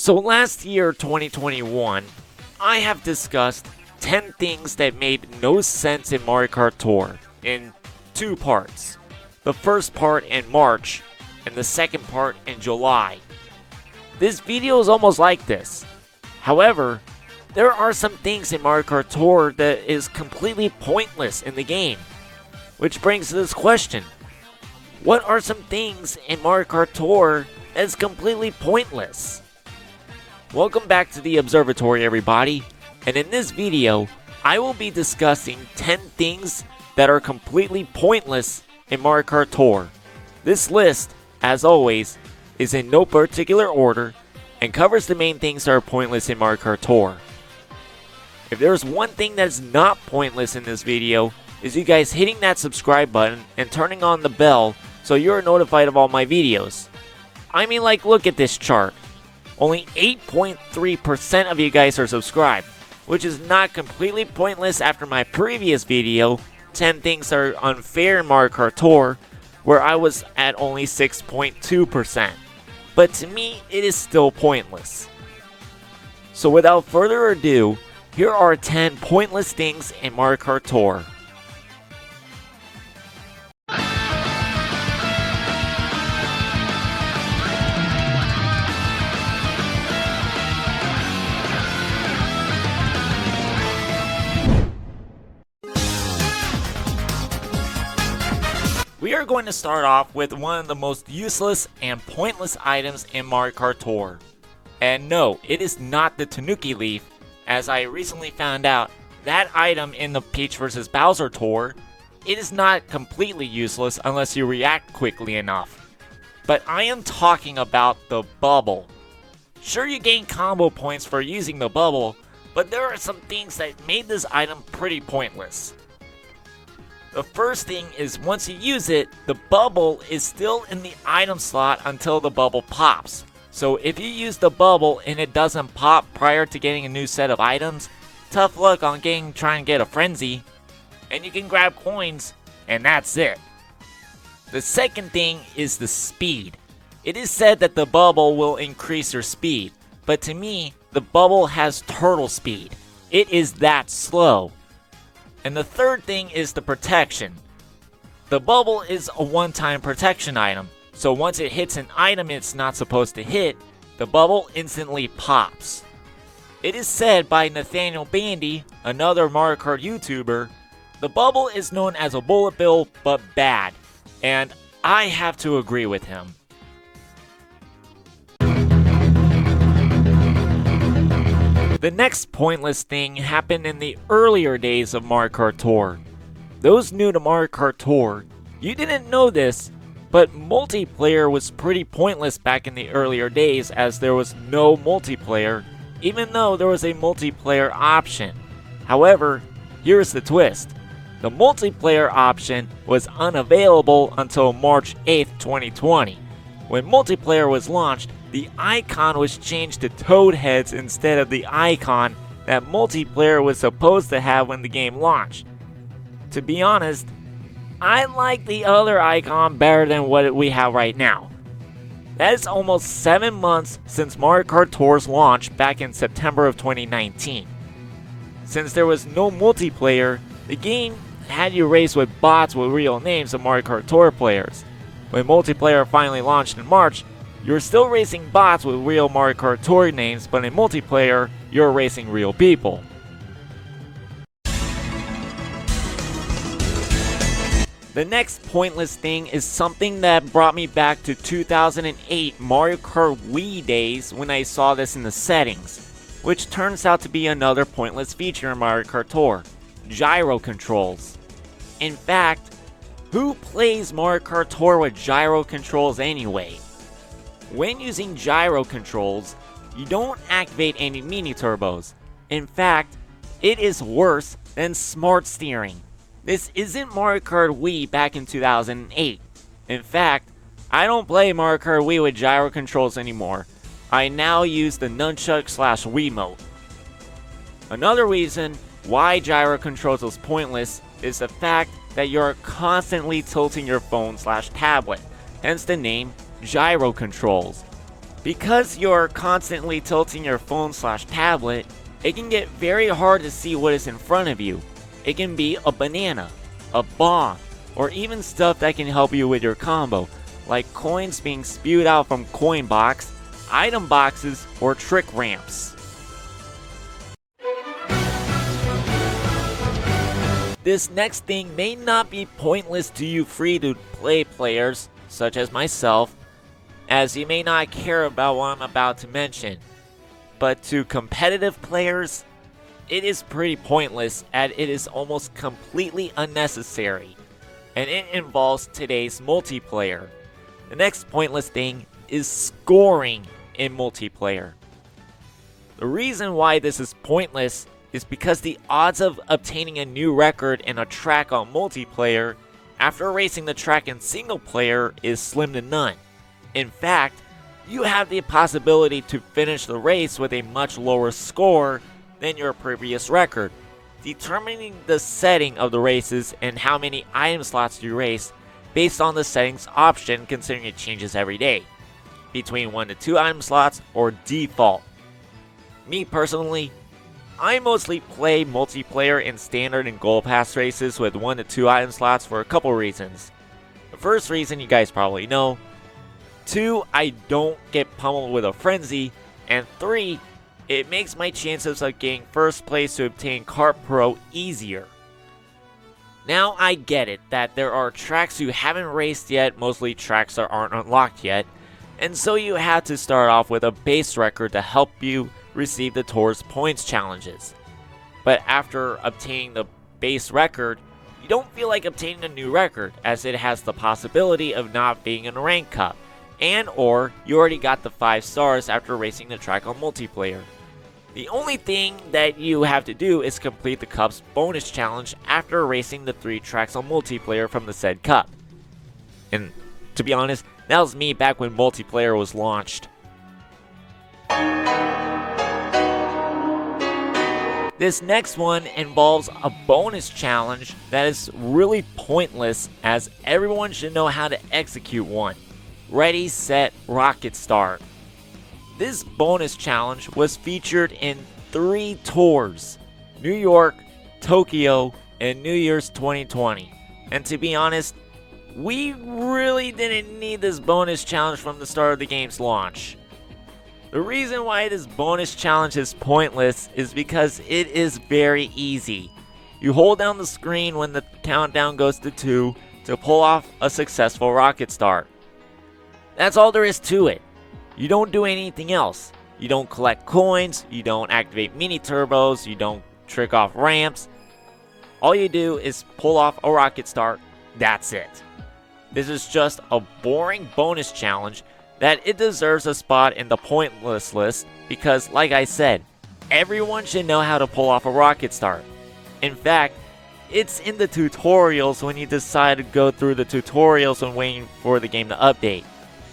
So last year, 2021, I have discussed 10 things that made no sense in Mario Kart Tour in two parts. The first part in March and the second part in July. This video is almost like this. However, there are some things in Mario Kart Tour that is completely pointless in the game. Which brings this question. What are some things in Mario Kart Tour that is completely pointless? Welcome back to the Observatory, everybody. And in this video, I will be discussing 10 things that are completely pointless in Mario Kart Tour. This list, as always, is in no particular order and covers the main things that are pointless in Mario Kart Tour. If there's one thing that is not pointless in this video, is you guys hitting that subscribe button and turning on the bell so you're notified of all my videos. I mean, like, look at this chart. Only 8.3% of you guys are subscribed, which is not completely pointless after my previous video, 10 things that are unfair in Mario Kart Tour, where I was at only 6.2%. But to me, it is still pointless. So without further ado, here are 10 pointless things in Mario Kart Tour. We are going to start off with one of the most useless and pointless items in Mario Kart Tour. And no, it is not the Tanuki Leaf, as I recently found out that item in the Peach vs. Bowser Tour, it is not completely useless unless you react quickly enough. But I am talking about the bubble. Sure, you gain combo points for using the bubble, but there are some things that made this item pretty pointless. The first thing is, once you use it, the bubble is still in the item slot until the bubble pops. So if you use the bubble and it doesn't pop prior to getting a new set of items, tough luck on trying to get a frenzy. And you can grab coins, and that's it. The second thing is the speed. It is said that the bubble will increase your speed, but to me, the bubble has turtle speed. It is that slow. And the third thing is the protection. The bubble is a one-time protection item, so once it hits an item it's not supposed to hit, the bubble instantly pops. It is said by Nathaniel Bandy, another Mario Kart YouTuber, the bubble is known as a bullet bill but bad, and I have to agree with him. The next pointless thing happened in the earlier days of Mario Kart Tour. Those new to Mario Kart Tour, you didn't know this, but multiplayer was pretty pointless back in the earlier days as there was no multiplayer, even though there was a multiplayer option. However, here's the twist. The multiplayer option was unavailable until March 8th, 2020. When multiplayer was launched, the icon was changed to toad heads instead of the icon that multiplayer was supposed to have when the game launched. To be honest, I like the other icon better than what we have right now. That is almost 7 months since Mario Kart Tour's launch back in September of 2019. Since there was no multiplayer, the game had you race with bots with real names of Mario Kart Tour players. When multiplayer finally launched in March, you're still racing bots with real Mario Kart Tour names, but in multiplayer, you're racing real people. The next pointless thing is something that brought me back to 2008 Mario Kart Wii days when I saw this in the settings, which turns out to be another pointless feature in Mario Kart Tour: Gyro Controls. In fact, who plays Mario Kart Tour with Gyro Controls anyway? When using Gyro Controls, you don't activate any mini turbos. In fact, it is worse than smart steering. This isn't Mario Kart Wii back in 2008. In fact, I don't play Mario Kart Wii with Gyro Controls anymore. I now use the Nunchuk/Wiimote. Another reason why Gyro Controls is pointless is the fact that you're constantly tilting your phone/tablet, hence the name Gyro Controls. Because you're constantly tilting your phone/tablet, it can get very hard to see what is in front of you. It can be a banana, a bomb, or even stuff that can help you with your combo, like coins being spewed out from coin box, item boxes, or trick ramps. This next thing may not be pointless to you free-to-play players, such as myself, as you may not care about what I'm about to mention. But to competitive players, it is pretty pointless as it is almost completely unnecessary, and it involves today's multiplayer. The next pointless thing is scoring in multiplayer. The reason why this is pointless is because the odds of obtaining a new record in a track on multiplayer after racing the track in single player is slim to none. In fact, you have the possibility to finish the race with a much lower score than your previous record. Determining the setting of the races and how many item slots you race based on the settings option, considering it changes every day, between 1 to 2 item slots or default. Me personally, I mostly play multiplayer in standard and gold pass races with 1 to 2 item slots for a couple reasons. The first reason you guys probably know. 2, I don't get pummeled with a frenzy, and 3, it makes my chances of getting first place to obtain Kart Pro easier. Now I get it that there are tracks you haven't raced yet, mostly tracks that aren't unlocked yet, and so you have to start off with a base record to help you receive the tour's points challenges. But after obtaining the base record, you don't feel like obtaining a new record, as it has the possibility of not being in a rank cup, and or you already got the 5 stars after racing the track on multiplayer. The only thing that you have to do is complete the cup's bonus challenge after racing the 3 tracks on multiplayer from the said cup. And to be honest, that was me back when multiplayer was launched. This next one involves a bonus challenge that is really pointless, as everyone should know how to execute one. Ready, set, rocket start. This bonus challenge was featured in 3 tours: New York, Tokyo, and New Year's 2020. And to be honest, we really didn't need this bonus challenge from the start of the game's launch. The reason why this bonus challenge is pointless is because it is very easy. You hold down the screen when the countdown goes to 2 to pull off a successful rocket start. That's all there is to it. You don't do anything else. You don't collect coins, you don't activate mini turbos, you don't trick off ramps. All you do is pull off a rocket start. That's it. This is just a boring bonus challenge that it deserves a spot in the pointless list because, like I said, everyone should know how to pull off a rocket start. In fact, it's in the tutorials when you decide to go through the tutorials when waiting for the game to update,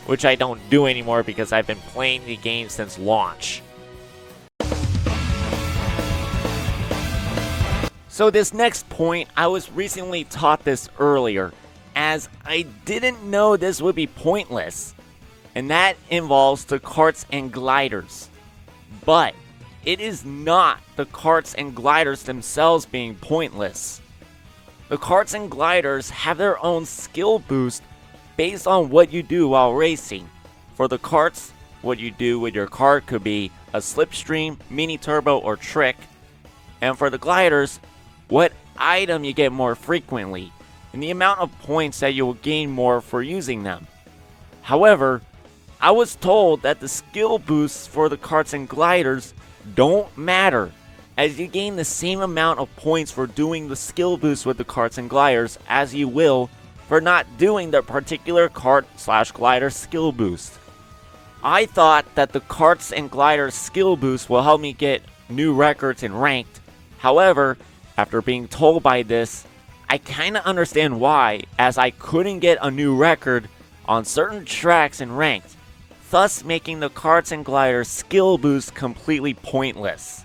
which I don't do anymore because I've been playing the game since launch. So this next point, I was recently taught this earlier, as I didn't know this would be pointless, and that involves the karts and gliders. But it is not the karts and gliders themselves being pointless. The karts and gliders have their own skill boost based on what you do while racing. For the karts, what you do with your kart could be a slipstream, mini turbo, or trick. And for the gliders, what item you get more frequently, and the amount of points that you will gain more for using them. However, I was told that the skill boosts for the karts and gliders don't matter, as you gain the same amount of points for doing the skill boost with the karts and gliders as you will for not doing the particular kart/glider skill boost. I thought that the karts and gliders skill boost will help me get new records in ranked. However, after being told by this, I kinda understand why, as I couldn't get a new record on certain tracks in ranked, thus making the karts and gliders skill boost completely pointless.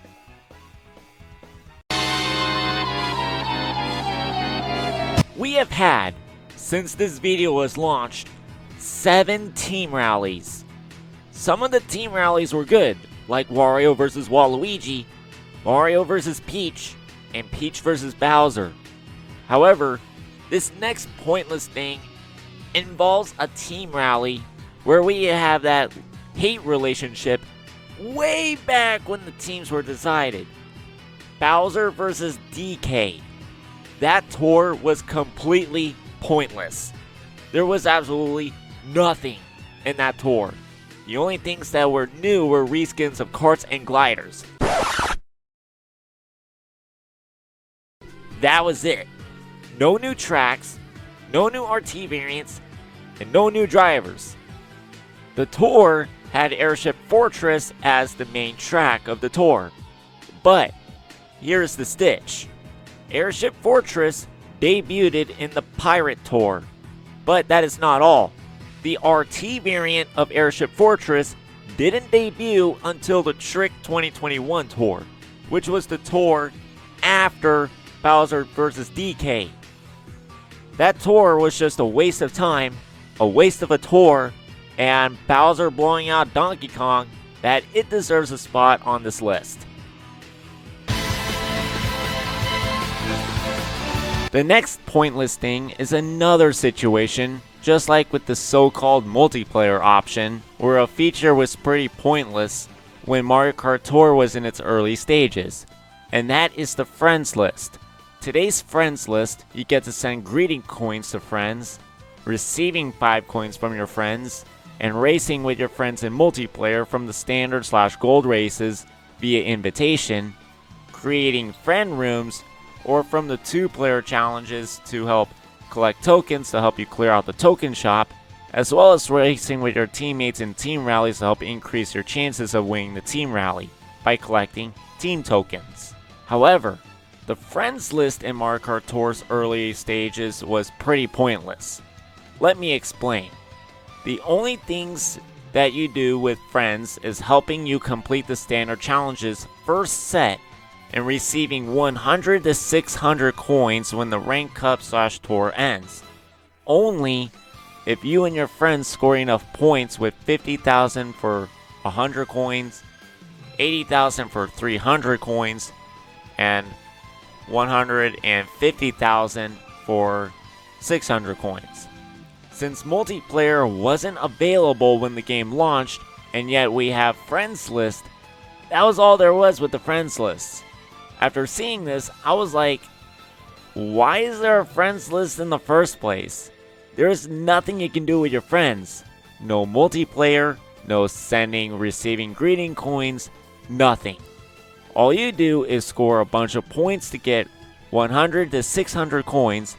We have had, since this video was launched, 7 team rallies. Some of the team rallies were good, like Wario vs. Waluigi, Mario vs. Peach, and Peach vs. Bowser. However, this next pointless thing involves a team rally where we have that hate relationship way back when the teams were decided. Bowser vs. DK. That tour was completely pointless. There was absolutely nothing in that tour. The only things that were new were reskins of karts and gliders. That was it. No new tracks, no new RT variants, and no new drivers. The tour had Airship Fortress as the main track of the tour. But here's the stitch. Airship Fortress debuted in the Pirate Tour. But that is not all. The RT variant of Airship Fortress didn't debut until the Trick 2021 tour, which was the tour after Bowser vs. DK. That tour was just a waste of time, a waste of a tour, and Bowser blowing out Donkey Kong, that it deserves a spot on this list. The next pointless thing is another situation, just like with the so-called multiplayer option, where a feature was pretty pointless when Mario Kart Tour was in its early stages, and that is the friends list. Today's friends list, you get to send greeting coins to friends, receiving 5 coins from your friends, and racing with your friends in multiplayer from the standard/gold races via invitation, creating friend rooms, or from the 2-player challenges to help collect tokens to help you clear out the token shop, as well as racing with your teammates in team rallies to help increase your chances of winning the team rally by collecting team tokens. However, the friends list in Mario Kart Tour's early stages was pretty pointless. Let me explain. The only things that you do with friends is helping you complete the standard challenges first set and receiving 100 to 600 coins when the rank cup/tour ends. Only if you and your friends score enough points with 50,000 for 100 coins, 80,000 for 300 coins, and 150,000 for 600 coins. Since multiplayer wasn't available when the game launched, and yet we have friends list, that was all there was with the friends list. After seeing this, I was like, why is there a friends list in the first place? There's nothing you can do with your friends. No multiplayer, no sending, receiving greeting coins, nothing. All you do is score a bunch of points to get 100 to 600 coins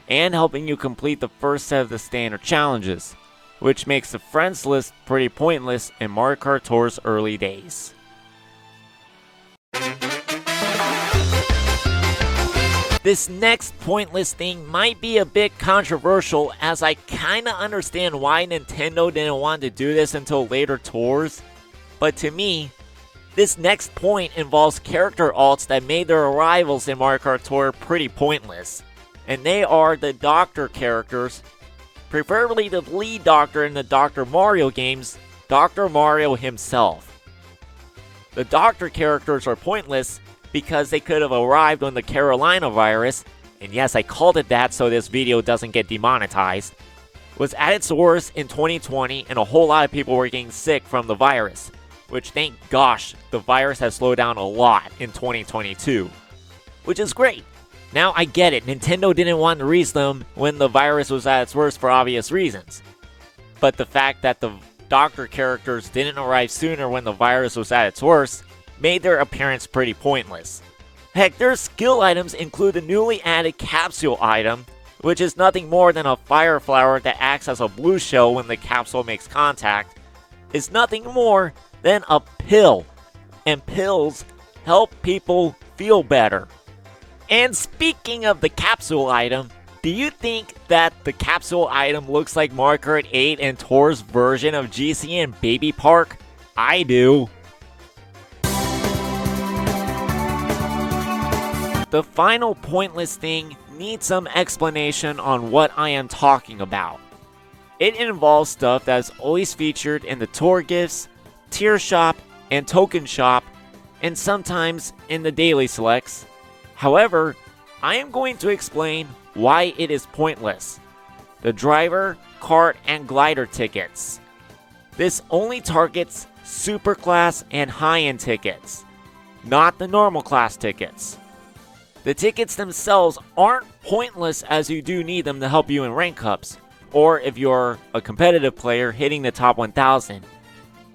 and helping you complete the first set of the standard challenges, which makes the friends list pretty pointless in Mario Kart Tour's early days. This next pointless thing might be a bit controversial, as I kinda understand why Nintendo didn't want to do this until later tours, but to me, this next point involves character alts that made their arrivals in Mario Kart Tour pretty pointless, and they are the Doctor characters, preferably the lead Doctor in the Dr. Mario games, Dr. Mario himself. The Doctor characters are pointless because they could have arrived when the Carolina virus, and yes, I called it that so this video doesn't get demonetized, was at its worst in 2020 and a whole lot of people were getting sick from the virus, which thank gosh, the virus has slowed down a lot in 2022, which is great. Now I get it, Nintendo didn't want to release them when the virus was at its worst for obvious reasons, but the fact that the Doctor characters didn't arrive sooner when the virus was at its worst made their appearance pretty pointless. Heck, their skill items include the newly added capsule item, which is nothing more than a fire flower that acts as a blue shell when the capsule makes contact. It's nothing more than a pill, and pills help people feel better. And speaking of the capsule item, do you think that the capsule item looks like Mario Kart 8 and Tour's version of GC and Baby Park? I do. The final pointless thing needs some explanation on what I am talking about. it involves stuff that is always featured in the tour gifts, tier shop, and token shop, and sometimes in the daily selects. However, I am going to explain why it is pointless. The driver, kart, and glider tickets. This only targets super class and high-end tickets, not the normal class tickets. The tickets themselves aren't pointless, as you do need them to help you in rank ups, or if you're a competitive player hitting the top 1000,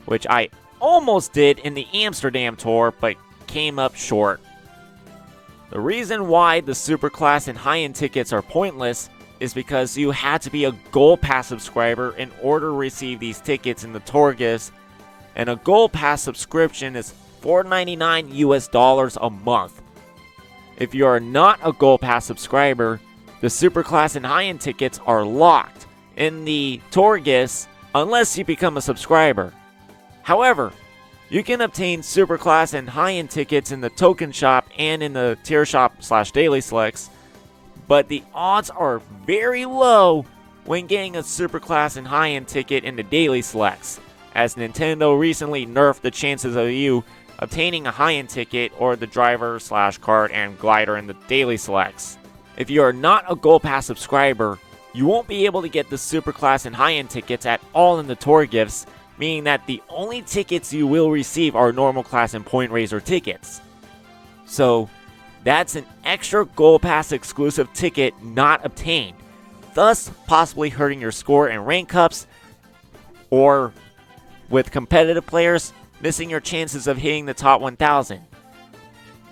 which I almost did in the Amsterdam tour but came up short. The reason why the super class and high-end tickets are pointless is because you had to be a Gold Pass subscriber in order to receive these tickets in the tour gifts, and a Gold Pass subscription is $4.99 US a month. If you are not a Gold Pass subscriber, the super class and high-end tickets are locked in the tour gifts unless you become a subscriber. However, you can obtain super class and high-end tickets in the token shop and in the tier shop / daily selects, but the odds are very low when getting a super class and high-end ticket in the daily selects, as Nintendo recently nerfed the chances of you obtaining a high-end ticket or the driver / kart and glider in the daily selects. If you are not a Gold Pass subscriber, you won't be able to get the super class and high-end tickets at all in the tour gifts, meaning that the only tickets you will receive are normal class and point raiser tickets. So, that's an extra Gold Pass exclusive ticket not obtained, thus possibly hurting your score in rank ups, or with competitive players, missing your chances of hitting the top 1000.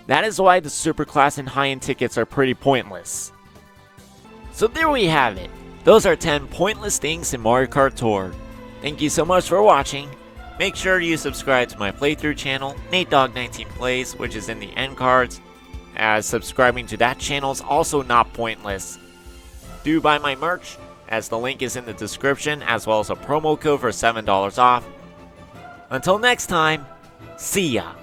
That is why the super class and high-end tickets are pretty pointless. So there we have it. Those are 10 pointless things in Mario Kart Tour. Thank you so much for watching. Make sure you subscribe to my playthrough channel, NateDog19 Plays, which is in the end cards, as subscribing to that channel is also not pointless. Do buy my merch, as the link is in the description, as well as a promo code for $7 off. Until next time, see ya!